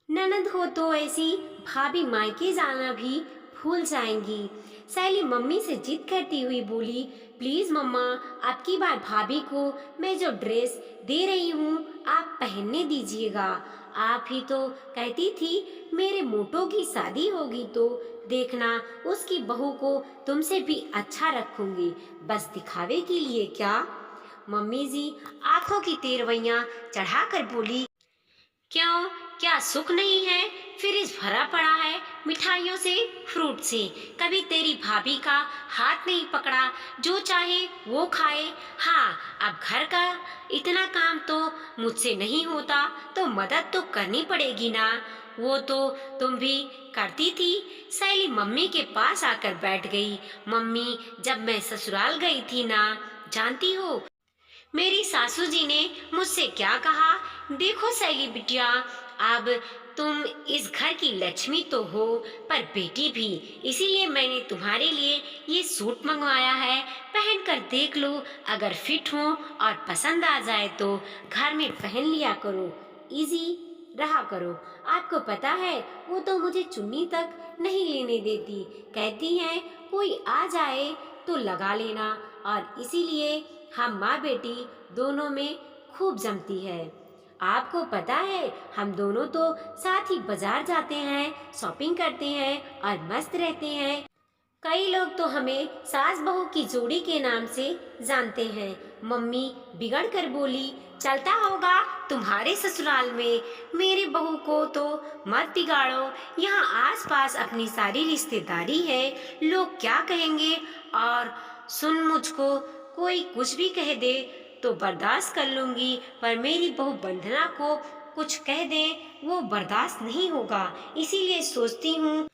ननद हो तो ऐसी, भाभी मायके जाना भी भूल जाएंगी। सैली मम्मी से जिद करती हुई बोली, प्लीज मम्मा, अब की बार भाभी को मैं जो ड्रेस दे रही हूँ आप पहनने दीजिएगा। आप ही तो कहती थी मेरे मोटो की शादी होगी तो देखना उसकी बहू को तुमसे भी अच्छा रखूंगी, बस दिखावे के लिए क्या। मम्मी जी आंखों की तेरवैया चढ़ाकर बोली, क्यों, क्या सुख नहीं है? फ्रिज भरा पड़ा है मिठाइयों से, फ्रूट से। कभी तेरी भाभी का हाथ नहीं पकड़ा, जो चाहे वो खाए। हाँ, अब घर का इतना काम तो मुझसे नहीं होता, तो मदद तो करनी पड़ेगी ना। वो तो तुम भी करती थी। सैली मम्मी के पास आकर बैठ गई। मम्मी, जब मैं ससुराल गई थी ना, जानती हो मेरी सासू जी ने मुझसे क्या कहा? देखो सैली बिटिया, अब तुम इस घर की लक्ष्मी तो हो, पर बेटी भी। इसीलिए मैंने तुम्हारे लिए ये सूट मंगवाया है, पहन कर देख लो। अगर फिट हो और पसंद आ जाए तो घर में पहन लिया करो, इजी रहा करो। आपको पता है वो तो मुझे चुन्नी तक नहीं लेने देती, कहती है कोई आ जाए तो लगा लेना। और इसीलिए हम माँ बेटी दोनों में खूब जमती है। आपको पता है हम दोनों तो साथ ही बाजार जाते हैं, शॉपिंग करते हैं और मस्त रहते हैं। कई लोग तो हमें सास बहू की जोड़ी के नाम से जानते हैं। मम्मी बिगड़ कर बोली, चलता होगा तुम्हारे ससुराल में, मेरी बहू को तो मत बिगाड़ो। यहाँ आस पास अपनी सारी रिश्तेदारी है, लोग क्या कहेंगे। और सुन, मुझको कोई कुछ भी कह दे तो बर्दाश्त कर लूंगी, पर मेरी बहू बंधना को कुछ कह दे वो बर्दाश्त नहीं होगा। इसीलिए सोचती हूँ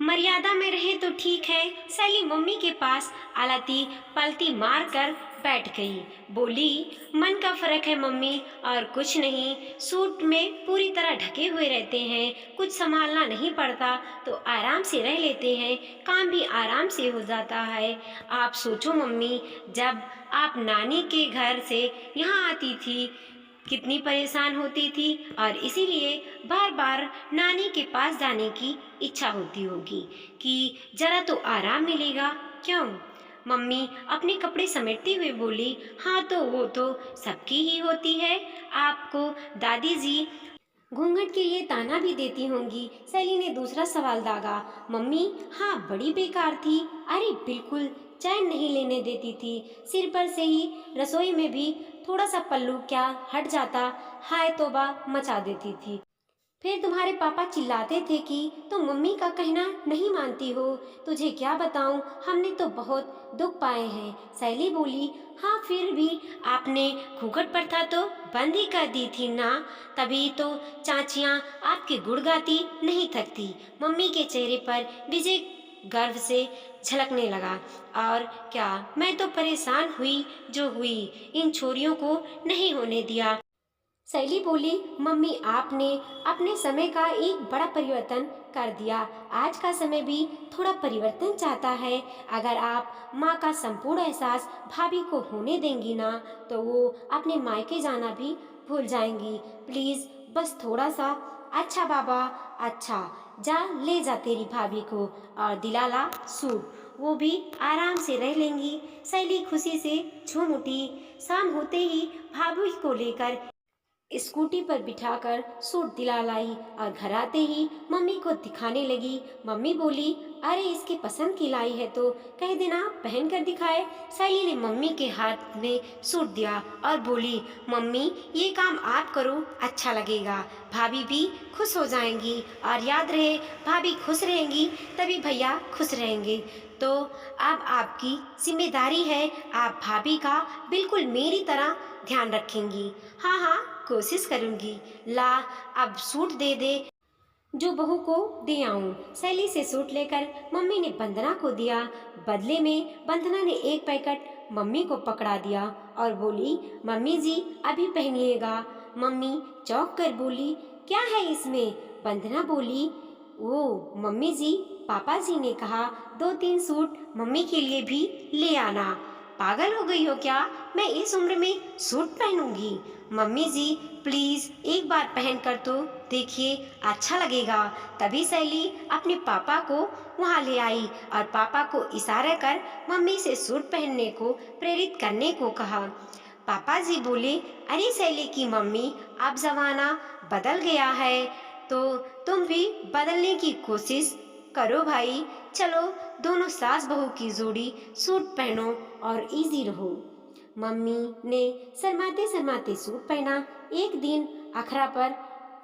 मर्यादा में रहे तो ठीक है। सैली मम्मी के पास आलती पलती मार कर बैठ गई। बोली, मन का फर्क है मम्मी, और कुछ नहीं। सूट में पूरी तरह ढके हुए रहते हैं, कुछ संभालना नहीं पड़ता, तो आराम से रह लेते हैं, काम भी आराम से हो जाता है। आप सोचो मम्मी, जब आप नानी के घर से यहाँ आती थी कितनी परेशान होती थी, और इसीलिए बार बार नानी के पास जाने की इच्छा होती होगी कि जरा तो आराम मिलेगा। क्यों? मम्मी अपने कपड़े समेटते हुए बोली, हाँ तो वो तो सबकी ही होती है। आपको दादी जी घूंघट के लिए ताना भी देती होंगी। सैली ने दूसरा सवाल दागा। मम्मी, हाँ बड़ी बेकार थी, अरे बिल्कुल चैन नहीं लेने देती थी। सिर पर से ही रसोई में भी थोड़ा सा पल्लू क्या हट जाता, हाय तौबा मचा देती थी। फिर तुम्हारे पापा चिल्लाते थे कि तुम मम्मी का कहना नहीं मानती हो। तुझे क्या बताऊं, हमने तो बहुत दुख पाए हैं। सैली बोली, हाँ फिर भी आपने घूंघट प्रथा तो बंद ही कर दी थी ना, तभी तो चाचियाँ आपके गुण गाती नहीं थकती। मम्मी के चेहरे पर विजय गर्व से झलकने लगा। और क्या, मैं तो परेशान हुई जो हुई, इन छोरियों को नहीं होने दिया। सैली बोली, मम्मी आपने अपने समय का एक बड़ा परिवर्तन कर दिया। आज का समय भी थोड़ा परिवर्तन चाहता है। अगर आप माँ का संपूर्ण एहसास भाभी को होने देंगी ना, तो वो अपने मायके जाना भी भूल जाएंगी। प्लीज बस थोड़ा सा। अच्छा बाबा, अच्छा, जा ले जा तेरी भाभी को और दिला ला सूट, वो भी आराम से रह लेंगी। सैली खुशी से झूम उठी। शाम होते ही भाभी को लेकर स्कूटी पर बिठाकर सूट दिला लाई और घर आते ही मम्मी को दिखाने लगी। मम्मी बोली, अरे इसके पसंद की लाई है तो कह देना पहन कर दिखाए। सैली ने मम्मी के हाथ में सूट दिया और बोली, मम्मी ये काम आप करो, अच्छा लगेगा, भाभी भी खुश हो जाएंगी। और याद रहे, भाभी खुश रहेंगी तभी भैया खुश रहेंगे। तो अब आपकी जिम्मेदारी है, आप भाभी का बिल्कुल मेरी तरह ध्यान रखेंगी। हाँ हाँ, कोशिश करूंगी। ला, अब सूट दे दे जो बहू को दे आऊं। सैली से सूट लेकर मम्मी ने वंदना को दिया। बदले में वंदना ने एक पैकेट मम्मी को पकड़ा दिया और बोली, मम्मी जी अभी पहनिएगा। मम्मी चौंक कर बोली, क्या है इसमें? वंदना बोली, ओ मम्मी जी, पापा जी ने कहा 2-3 सूट मम्मी के लिए भी ले आना। पागल हो गई हो क्या? मैं इस उम्र में सूट पहनूंगी? मम्मी जी प्लीज एक बार पहन कर तो देखिए, अच्छा लगेगा। तभी सैली अपने पापा को वहाँ ले आई और पापा को इशारा कर मम्मी से सूट पहनने को प्रेरित करने को कहा। पापा जी बोले, अरे सैली की मम्मी, अब जमाना बदल गया है तो तुम भी बदलने की कोशिश करो भाई। चलो दोनों सास बहू की जोड़ी सूट पहनो और इजी रहो। मम्मी ने शर्माते शर्माते सूट पहना। एक दिन अखरा पर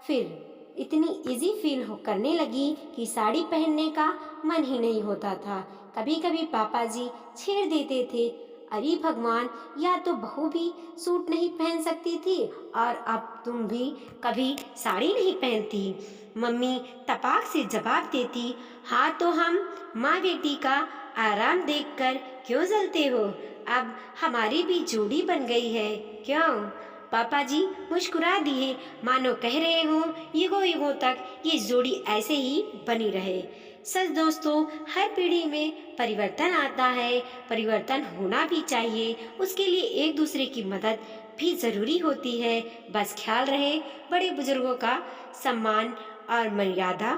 फिर इतनी इजी फील हो करने लगी कि साड़ी पहनने का मन ही नहीं होता था। कभी कभी पापा जी छेड़ देते थे, अरे भगवान, या तो बहू भी सूट नहीं पहन सकती थी और अब तुम भी कभी साड़ी नहीं पहनती। मम्मी तपाक से जवाब देती, हाँ तो हम माँ बेटी का आराम देखकर क्यों जलते हो? अब हमारी भी जोड़ी बन गई है क्यों? पापा जी मुस्कुरा दिए, मानो कह रहे हो युगों युगों तक ये जोड़ी ऐसे ही बनी रहे। सच दोस्तों, हर पीढ़ी में परिवर्तन आता है, परिवर्तन होना भी चाहिए। उसके लिए एक दूसरे की मदद भी जरूरी होती है। बस ख्याल रहे बड़े बुजुर्गों का सम्मान और मर्यादा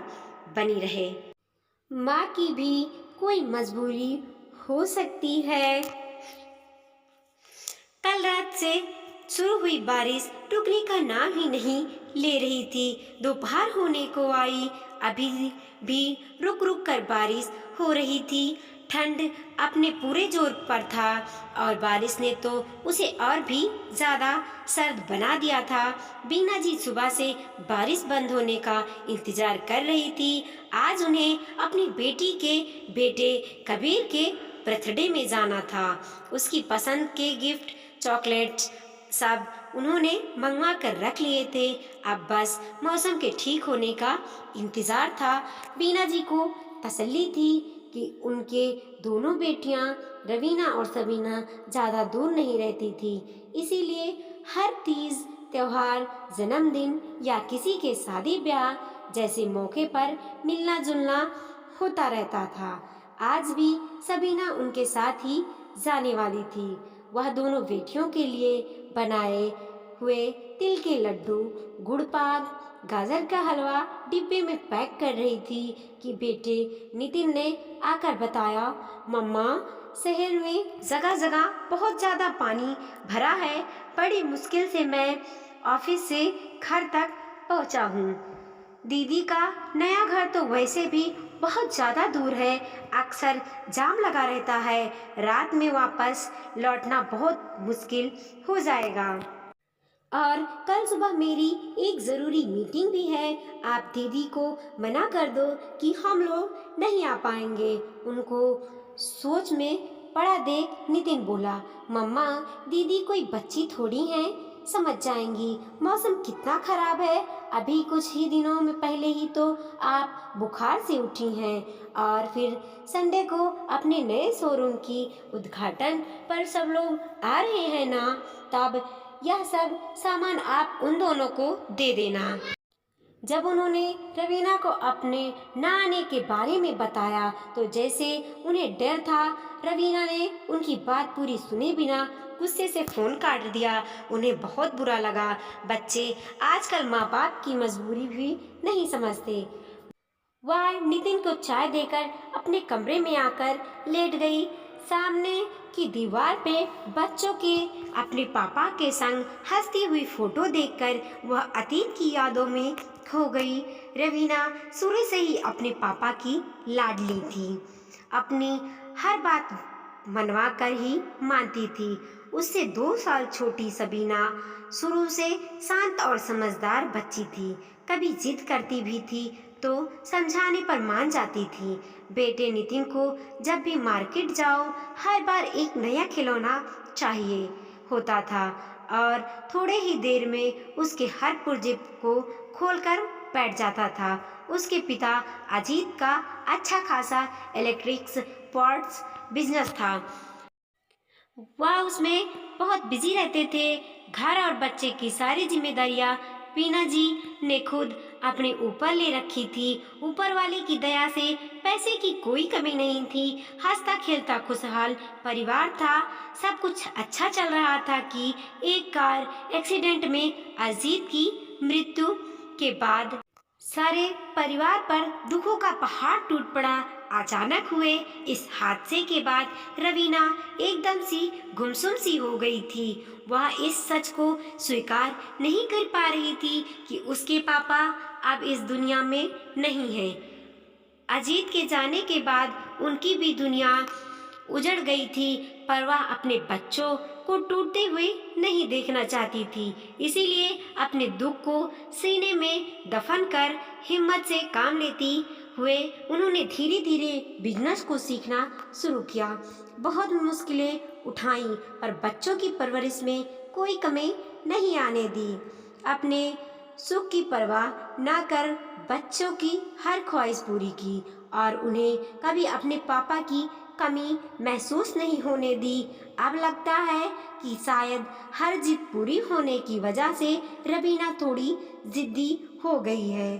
बनी रहे। माँ की भी कोई मजबूरी हो सकती है। कल रात से शुरू हुई बारिश रुकने का नाम ही नहीं ले रही थी। दोपहर होने को आई, अभी भी रुक रुक कर बारिश हो रही थी। ठंड अपने पूरे जोर पर था और बारिश ने तो उसे और भी ज्यादा सर्द बना दिया था। बीना जी सुबह से बारिश बंद होने का इंतजार कर रही थी। आज उन्हें अपनी बेटी के बेटे कबीर के बर्थडे में जाना था। उसकी पसंद के गिफ्ट, चॉकलेट्स सब उन्होंने मंगवा कर रख लिए थे। अब बस मौसम के ठीक होने का इंतजार था। बीना जी को तसल्ली थी कि उनके दोनों बेटियां रवीना और सबीना ज़्यादा दूर नहीं रहती थी, इसीलिए हर तीज, त्योहार, जन्मदिन या किसी के शादी ब्याह जैसे मौके पर मिलना जुलना होता रहता था। आज भी सबीना उनके साथ ही जाने वाली थी। वह दोनों बेटियों के लिए बनाए हुए तिल के लड्डू, गुड़ पाक, गाजर का हलवा डिब्बे में पैक कर रही थी कि बेटे नितिन ने आकर बताया, मम्मा शहर में जगह जगह बहुत ज़्यादा पानी भरा है। बड़ी मुश्किल से मैं ऑफिस से घर तक पहुंचा हूँ। दीदी का नया घर तो वैसे भी बहुत ज़्यादा दूर है, अक्सर जाम लगा रहता है। रात में वापस लौटना बहुत मुश्किल हो जाएगा और कल सुबह मेरी एक ज़रूरी मीटिंग भी है। आप दीदी को मना कर दो कि हम लोग नहीं आ पाएंगे। उनको सोच में पड़ा देख नितिन बोला, मम्मा दीदी कोई बच्ची थोड़ी हैं, समझ जाएंगी। मौसम कितना खराब है, अभी कुछ ही दिनों में पहले ही तो आप बुखार से उठी हैं और फिर संडे को अपने नए शोरूम की उद्घाटन पर सब लोग आ रहे हैं ना, तब यह सब सामान आप उन दोनों को दे देना। जब उन्होंने रवीना को अपने न आने के बारे में बताया तो जैसे उन्हें डर था, रवीना ने उनकी बात पूरी सुने बिना गुस्से से फोन काट दिया। उन्हें बहुत बुरा लगा। बच्चे आजकल माँ बाप की मजबूरी भी नहीं समझते। वह नितिन को चाय देकर अपने कमरे में आकर लेट गई। सामने की दीवार पे बच्चों के अपने पापा के संग हंसती हुई फोटो देखकर वह अतीत की यादों में खो गई। रवीना शुरू से ही अपने पापा की लाडली थी, अपनी हर बात मनवा कर ही मानती थी। उससे 2 साल छोटी सबीना शुरू से शांत और समझदार बच्ची थी। कभी जिद करती भी थी तो समझाने पर मान जाती थी। बेटे नितिन को जब भी मार्केट जाओ हर बार एक नया खिलौना चाहिए होता था और थोड़े ही देर में उसके हर पुर्जे को खोलकर बैठ जाता था। उसके पिता अजीत का अच्छा खासा इलेक्ट्रिक्स पार्ट्स बिजनेस था। वह उसमें बहुत बिजी रहते थे। घर और बच्चे की सारी जिम्मेदारियां बीना जी ने खुद अपने ऊपर ले रखी थी। ऊपर वाले की दया से पैसे की कोई कमी नहीं थी। हंसता खेलता खुशहाल परिवार था। सब कुछ अच्छा चल रहा था कि एक कार एक्सीडेंट में अजीत की मृत्यु के बाद सारे परिवार पर दुखों का पहाड़ टूट पड़ा। अचानक हुए इस हादसे के बाद रवीना एकदम सी गुमसुम सी हो गई थी। वह इस सच को स्वीकार नहीं कर पा रही थी कि उसके पापा अब इस दुनिया में नहीं हैं। अजीत के जाने के बाद उनकी भी दुनिया उजड़ गई थी, पर वह अपने बच्चों को टूटते हुए नहीं देखना चाहती थी। इसीलिए अपने दुख को सीने में दफन कर हिम्मत से काम लेती हुए उन्होंने धीरे धीरे बिजनेस को सीखना शुरू किया। बहुत मुश्किलें उठाई, पर बच्चों की परवरिश में कोई कमी नहीं आने दी। अपने सुख की परवाह ना कर बच्चों की हर ख्वाहिश पूरी की और उन्हें कभी अपने पापा की कमी महसूस नहीं होने दी। अब लगता है कि शायद हर जिद पूरी होने की वजह से रवीना थोड़ी जिद्दी हो गई है।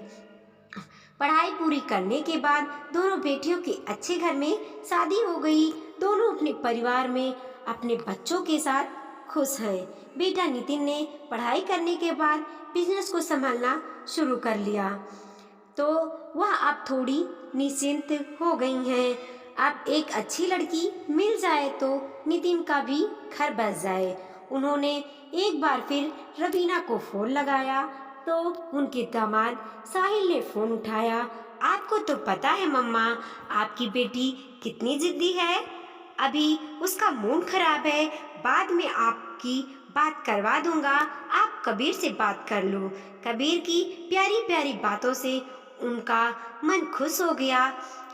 पढ़ाई पूरी करने के बाद दोनों बेटियों के अच्छे घर में शादी हो गई। दोनों अपने परिवार में अपने बच्चों के साथ खुश हैं। बेटा नितिन ने पढ़ाई करने के बाद बिजनेस को संभालना शुरू कर लिया, तो वह अब थोड़ी निश्चिंत हो गई हैं। अब एक अच्छी लड़की मिल जाए तो नितिन का भी घर बस जाए। उन्होंने एक बार फिर रवीना को फोन लगाया तो उनके दामाद साहिल ने फोन उठाया। आपको तो पता है मम्मा, आपकी बेटी कितनी जिद्दी है। अभी उसका मूड खराब है, बाद में आपकी बात करवा दूंगा। आप कबीर से बात कर लो। कबीर की प्यारी प्यारी बातों से उनका मन खुश हो गया।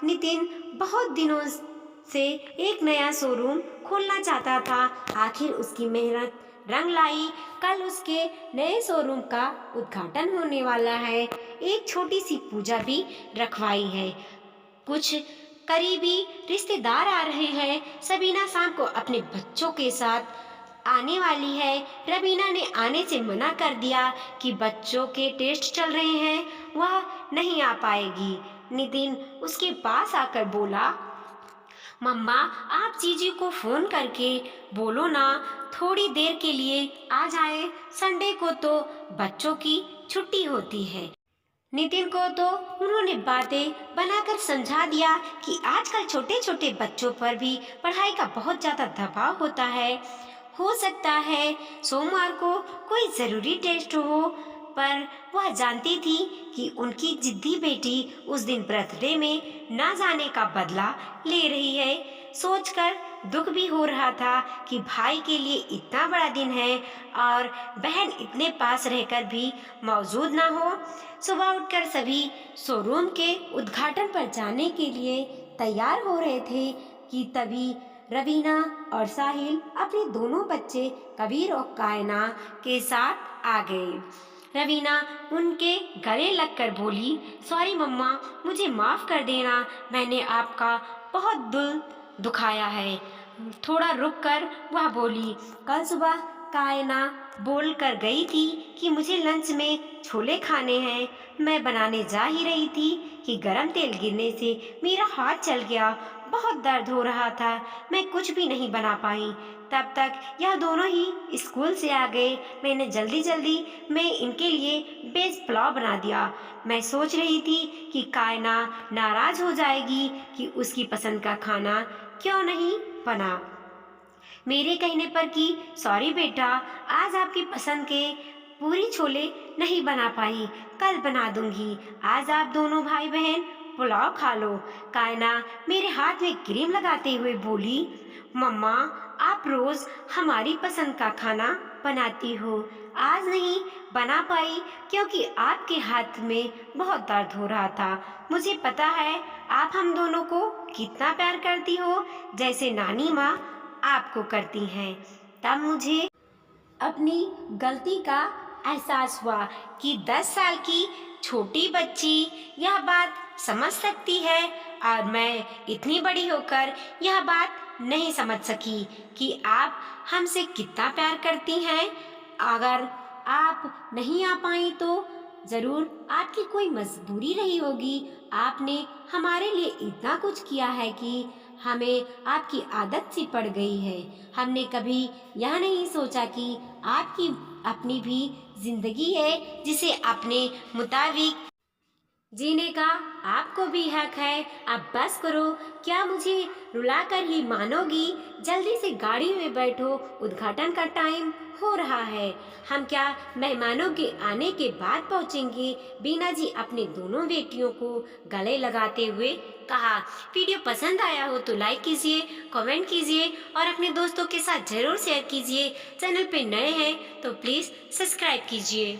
नितिन बहुत दिनों से एक नया शोरूम खोलना चाहता था। आखिर उसकी मेहनत रंग लाई। कल उसके नए शोरूम का उद्घाटन होने वाला है। एक छोटी सी पूजा भी रखवाई है। कुछ करीबी रिश्तेदार आ रहे हैं। सबीना शाम को अपने बच्चों के साथ आने वाली है। रवीना ने आने से मना कर दिया कि बच्चों के टेस्ट चल रहे हैं, वह नहीं आ पाएगी। नितिन उसके पास आकर बोला, मम्मा आप जीजी को फोन करके बोलो ना, थोड़ी देर के लिए आ जाए। संडे को तो बच्चों की छुट्टी होती है। नितिन को तो उन्होंने बातें बनाकर समझा दिया कि आजकल छोटे छोटे बच्चों पर भी पढ़ाई का बहुत ज़्यादा दबाव होता है। हो सकता है सोमवार को कोई ज़रूरी टेस्ट हो, पर वह जानती थी कि उनकी जिद्दी बेटी उस दिन बर्थडे में ना जाने का बदला ले रही है। सोचकर दुख भी हो रहा था कि भाई के लिए इतना बड़ा दिन है और बहन इतने पास रहकर भी मौजूद ना हो। सुबह उठकर सभी शोरूम के उद्घाटन पर जाने के लिए तैयार हो रहे थे कि तभी रवीना और साहिल अपने दोनों बच्चे कबीर और कायना के साथ आ गए। रवीना उनके गले लगकर बोली, सॉरी मम्मा, मुझे माफ़ कर देना, मैंने आपका बहुत दिल दुखाया है। थोड़ा रुककर वह बोली, कल सुबह कायना बोल कर गई थी कि मुझे लंच में छोले खाने हैं। मैं बनाने जा ही रही थी कि गरम तेल गिरने से मेरा हाथ जल गया। बहुत दर्द हो रहा था, मैं कुछ भी नहीं बना पाई। तब तक यह दोनों ही स्कूल से आ गए। मैंने जल्दी जल्दी में इनके लिए वेज पुलाव बना दिया। मैं सोच रही थी कि कायना नाराज हो जाएगी कि उसकी पसंद का खाना क्यों नहीं बना। मेरे कहने पर कि सॉरी बेटा, आज आपकी पसंद के पूरी छोले नहीं बना पाई, कल बना दूंगी। आज आप दोनों भाई बहन पुलाव खा लो। कायना मेरे हाथ में क्रीम लगाते हुए बोली, मम्मा आप रोज हमारी पसंद का खाना बनाती हो, आज नहीं बना पाई क्योंकि आपके हाथ में बहुत दर्द हो रहा था। मुझे पता है आप हम दोनों को कितना प्यार करती हो, जैसे नानी माँ आपको करती हैं। तब मुझे अपनी गलती का एहसास हुआ कि 10 साल की छोटी बच्ची यह बात समझ सकती है और मैं इतनी बड़ी होकर यह बात नहीं समझ सकी कि आप हमसे कितना प्यार करती हैं। अगर आप नहीं आ पाई तो जरूर आपकी कोई मजबूरी रही होगी। आपने हमारे लिए इतना कुछ किया है कि हमें आपकी आदत सी पड़ गई है। हमने कभी यह नहीं सोचा कि आपकी अपनी भी जिंदगी है जिसे अपने मुताबिक जीने का आपको भी हक है। अब बस करो, क्या मुझे रुलाकर ही मानोगी? जल्दी से गाड़ी में बैठो, उद्घाटन का टाइम हो रहा है। हम क्या मेहमानों के आने के बाद पहुंचेंगे? बीना जी अपने दोनों बेटियों को गले लगाते हुए कहा। वीडियो पसंद आया हो तो लाइक कीजिए, कमेंट कीजिए और अपने दोस्तों के साथ जरूर शेयर कीजिए। चैनल पे नए हैं तो प्लीज सब्सक्राइब कीजिए।